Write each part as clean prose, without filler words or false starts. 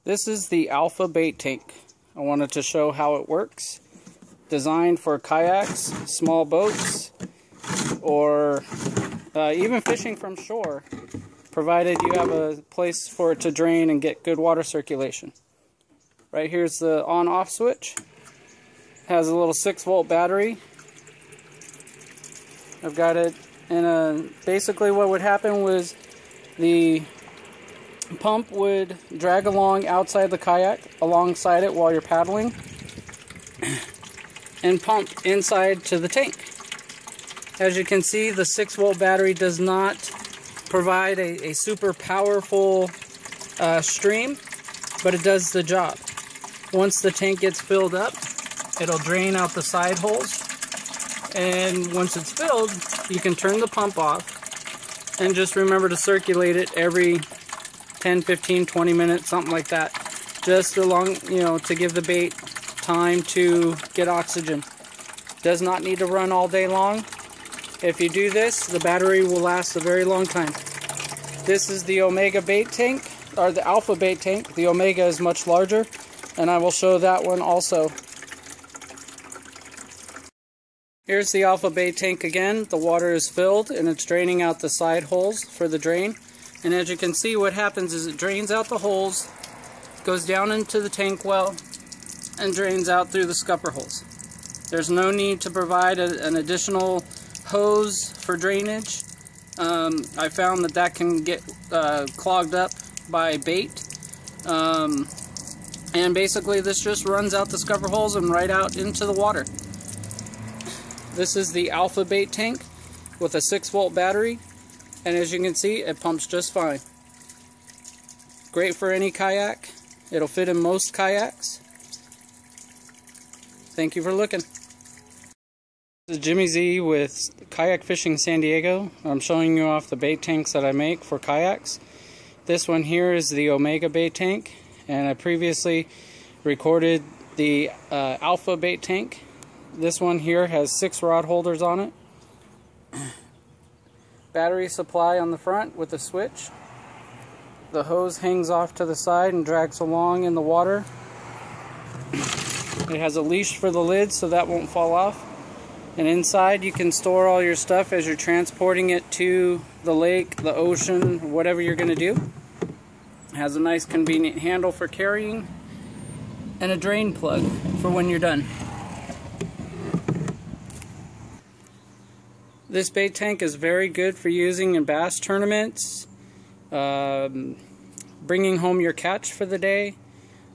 This is the Alpha bait tank. I wanted to show how it works. Designed for kayaks, small boats, or even fishing from shore, provided you have a place for it to drain and get good water circulation. Right here's the on-off switch. Has a little 6-volt battery. I've got it in a... Basically what would happen was the pump would drag along outside the kayak, alongside it while you're paddling, and pump inside to the tank. As you can see, the 6-volt battery does not provide a super powerful stream, but it does the job. Once the tank gets filled up, it'll drain out the side holes, and once it's filled, you can turn the pump off and just remember to circulate it every 10, 15, 20 minutes, something like that. Just along, to give the bait time to get oxygen. Does not need to run all day long. If you do this, the battery will last a very long time. This is the Omega bait tank, or the Alpha bait tank. The Omega is much larger, and I will show that one also. Here's the Alpha bait tank again. The water is filled and it's draining out the side holes for the drain. And as you can see, what happens is it drains out the holes, goes down into the tank well, and drains out through the scupper holes. There's no need to provide an additional hose for drainage. I found that can get clogged up by bait. And basically this just runs out the scupper holes and right out into the water. This is the Alpha bait tank with a 6-volt battery, and as you can see, it pumps just fine. Great for any kayak. It'll fit in most kayaks. Thank you for looking. This is Jimmy Z with Kayak Fishing San Diego. I'm showing you off the bait tanks that I make for kayaks. This one here is the Omega bait tank, and I previously recorded the Alpha bait tank. This one here has 6 rod holders on it. Battery supply on the front with a switch. The hose hangs off to the side and drags along in the water. It has a leash for the lid so that won't fall off. And inside you can store all your stuff as you're transporting it to the lake, the ocean, whatever you're going to do. It has a nice convenient handle for carrying and a drain plug for when you're done. This bait tank is very good for using in bass tournaments, bringing home your catch for the day,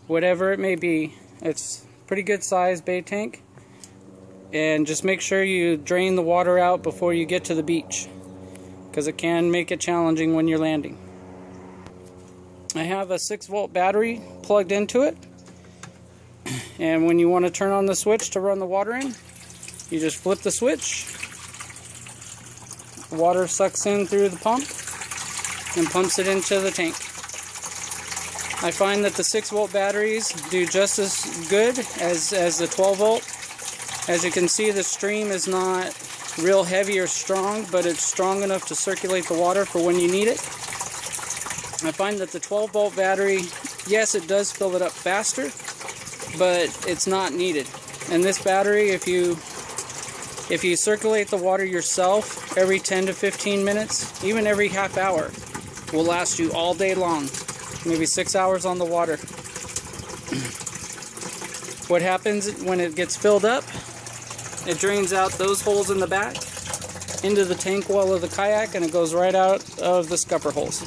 whatever it may be. It's a pretty good size bait tank. And just make sure you drain the water out before you get to the beach, because it can make it challenging when you're landing. I have a 6-volt battery plugged into it, and when you want to turn on the switch to run the water in, you just flip the switch. Water sucks in through the pump and pumps it into the tank. I find that the 6-volt batteries do just as good as the 12-volt. As you can see, the stream is not real heavy or strong, but it's strong enough to circulate the water for when you need it. I find that the 12-volt battery, yes, it does fill it up faster, but it's not needed. And this battery, if you circulate the water yourself every 10 to 15 minutes, even every half hour, will last you all day long. Maybe 6 hours on the water. What happens when it gets filled up, it drains out those holes in the back into the tank well of the kayak, and it goes right out of the scupper holes.